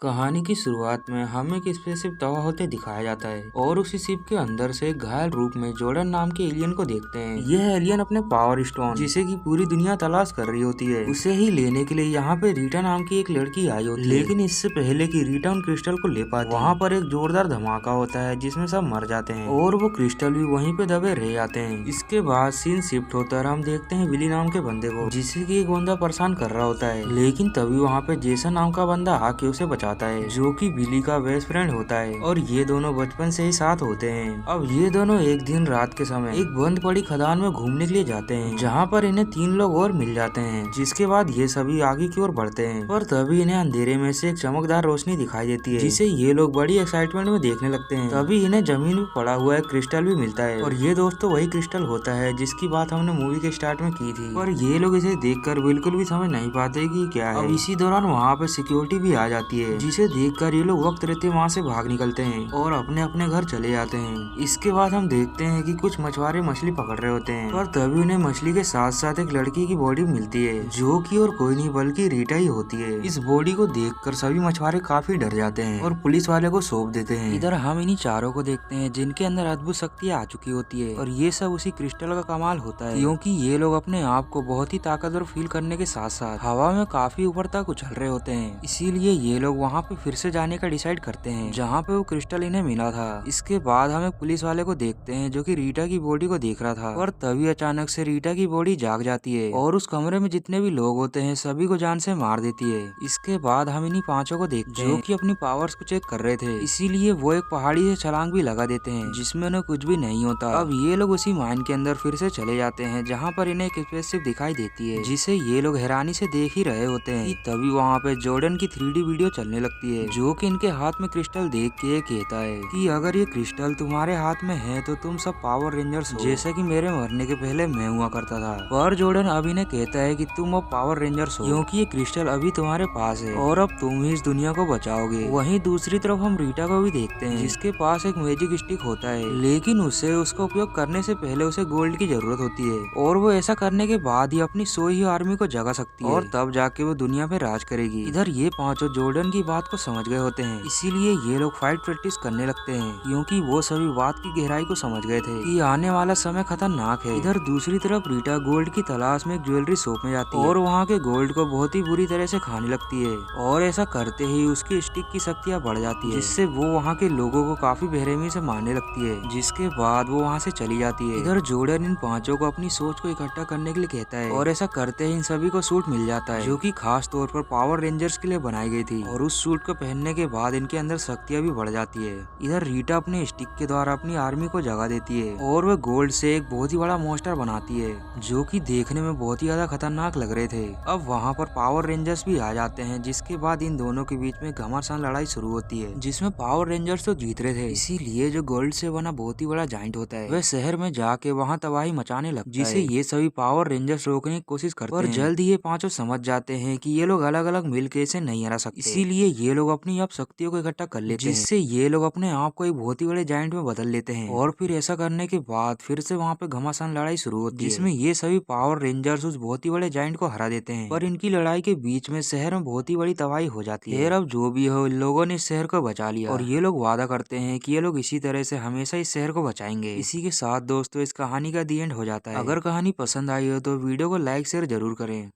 कहानी की शुरुआत में हमें एक स्पेसशिप तबाह होते दिखाया जाता है और उसी शिप के अंदर से एक घायल रूप में जॉर्डन नाम के एलियन को देखते हैं। यह एलियन अपने पावर स्टोन, जिसे की पूरी दुनिया तलाश कर रही होती है, उसे ही लेने के लिए यहाँ पे रीटा नाम की एक लड़की आई होती है। लेकिन इससे पहले कि रीटा उन क्रिस्टल को ले पाती, वहाँ पर एक जोरदार धमाका होता है जिसमें सब मर जाते हैं और वो क्रिस्टल भी वहीं पे दबे रह जाते हैं। इसके बाद सीन शिफ्ट होता है, हम देखते हैं विली नाम के बंदे को, जिसे की एक बंदा परेशान कर रहा होता है। लेकिन तभी वहाँ पे जेसन नाम का बंदा आके उसे बचाता है, जो कि बिली का बेस्ट फ्रेंड होता है और ये दोनों बचपन से ही साथ होते हैं। अब ये दोनों एक दिन रात के समय एक बंद पड़ी खदान में घूमने के लिए जाते हैं, जहाँ पर इन्हें 3 लोग और मिल जाते हैं। जिसके बाद ये सभी आगे की ओर बढ़ते हैं और तभी इन्हें अंधेरे में से एक चमकदार रोशनी दिखाई देती है, जिसे ये लोग बड़ी एक्साइटमेंट में देखने लगते हैं। तभी इन्हें जमीन में पड़ा हुआ एक क्रिस्टल भी मिलता है और ये दोस्तों वही क्रिस्टल होता है जिसकी बात हमने मूवी के स्टार्ट में की थी। पर ये लोग इसे देखकर बिल्कुल भी समझ नहीं पाते कि क्या है। अब इसी दौरान वहाँ पे सिक्योरिटी भी आ जाती है, जिसे देखकर ये लोग वक्त रहते वहाँ से भाग निकलते हैं और अपने अपने घर चले जाते हैं। इसके बाद हम देखते हैं कि कुछ मछुआरे मछली पकड़ रहे होते हैं, पर तभी उन्हें मछली के साथ साथ एक लड़की की बॉडी मिलती है, जो कि और कोई नहीं बल्कि रीटा ही होती है। इस बॉडी को देखकर सभी मछुआरे काफी डर जाते हैं और पुलिस वाले को सौंप देते हैं। इधर हम इन्हीं चारों को देखते हैं जिनके अंदर अद्भुत शक्तियाँ आ चुकी होती है और ये सब उसी क्रिस्टल का कमाल होता है, क्योंकि ये लोग अपने आप को बहुत ही ताकतवर फील करने के साथ साथ हवा में काफी ऊपर तक उछल रहे होते हैं। इसीलिए ये लोग वहाँ पे फिर से जाने का डिसाइड करते हैं जहाँ पे वो क्रिस्टल इन्हें मिला था। इसके बाद हम एक पुलिस वाले को देखते हैं जो कि रीटा की बॉडी को देख रहा था, और तभी अचानक से रीटा की बॉडी जाग जाती है और उस कमरे में जितने भी लोग होते हैं सभी को जान से मार देती है। इसके बाद हम इन्हीं 5 को देखते हैं जो कि अपनी पावर्स को चेक कर रहे थे, इसीलिए वो एक पहाड़ी से छलांग भी लगा देते हैं जिसमें उन्हें कुछ भी नहीं होता। अब ये लोग उसी माइन के अंदर फिर से चले जाते हैं जहाँ पर इन्हें एक स्पेसशिप दिखाई देती है, जिसे ये लोग हैरानी से देख ही रहे होते हैं। तभी वहाँ पे जॉर्डन की 3D वीडियो चलने लगती है, जो कि इनके हाथ में क्रिस्टल देख के कहता है कि अगर ये क्रिस्टल तुम्हारे हाथ में है तो तुम सब पावर रेंजर्स हो, जैसा कि मेरे मरने के पहले मैं हुआ करता था। पर जॉर्डन अब इन्हें कहता है कि तुम अब पावर रेंजर्स हो, क्योंकि ये क्रिस्टल अभी तुम्हारे पास है और अब तुम ही इस दुनिया को बचाओगे। वहीं दूसरी तरफ हम रीटा को भी देखते हैं, जिसके पास एक मैजिक स्टिक होता है, लेकिन उसे उसका उपयोग करने से पहले उसे गोल्ड की जरूरत होती है और वो ऐसा करने के बाद ही अपनी सोई हुई आर्मी को जगा सकती है और तब जाके वो दुनिया पे राज करेगी। इधर ये 5 जॉर्डन की बात को समझ गए होते हैं, इसीलिए ये लोग फाइट प्रैक्टिस करने लगते हैं, क्योंकि वो सभी बात की गहराई को समझ गए थे कि आने वाला समय खतरनाक है। इधर दूसरी तरफ रीटा गोल्ड की तलाश में एक ज्वेलरी शॉप में जाती है और वहाँ के गोल्ड को बहुत ही बुरी तरह से खाने लगती है, और ऐसा करते ही उसकी स्टिक की शक्तियाँ बढ़ जाती है, जिससे वो वहाँ के लोगों को काफी बेरहमी से मारने लगती है। जिसके बाद वो वहाँ से चली जाती है। इधर जॉर्डन इन 5 को अपनी सोच को इकट्ठा करने के लिए कहता है और ऐसा करते ही इन सभी को सूट मिल जाता है, जो कि खास तौर पर पावर रेंजर्स के लिए बनाई गई थी, और उस सूट को पहनने के बाद इनके अंदर शक्तियाँ भी बढ़ जाती है। इधर रीटा अपने स्टिक के द्वारा अपनी आर्मी को जगा देती है और वह गोल्ड से एक बहुत ही बड़ा मॉन्स्टर बनाती है, जो कि देखने में बहुत ही ज्यादा खतरनाक लग रहे थे। अब वहाँ पर पावर रेंजर्स भी आ जाते हैं, जिसके बाद इन दोनों के बीच में घमासान लड़ाई शुरू होती है, जिसमें पावर रेंजर्स तो जीत रहे थे। इसीलिए जो गोल्ड से बना बहुत ही बड़ा जाइंट होता है वह शहर में जाके वहाँ तबाही मचाने लगता है, जिसे ये सभी पावर रेंजर्स रोकने की कोशिश करते हैं। पर जल्द ही ये 5 समझ जाते हैं कि ये लोग अलग अलग मिलकर इसे नहीं हरा सकते, इसीलिए ये लोग अपनी अब शक्तियों को इकट्ठा कर लेते हैं, जिससे ये लोग अपने आप को एक बहुत ही बड़े जाइंट में बदल लेते हैं। और फिर ऐसा करने के बाद फिर से वहाँ पे घमासान लड़ाई शुरू होती है, जिसमें ये सभी पावर रेंजर्स उस बहुत ही बड़े जाइंट को हरा देते हैं। पर इनकी लड़ाई के बीच में शहर में बहुत ही बड़ी तबाही हो जाती है। अब जो भी हो, लोगों ने इस शहर को बचा लिया और ये लोग वादा करते हैं कि ये लोग इसी तरह से हमेशा इस शहर को बचाएंगे। इसी के साथ दोस्तों इस कहानी का दी एंड हो जाता है। अगर कहानी पसंद आई हो तो वीडियो को लाइक शेयर जरूर करें।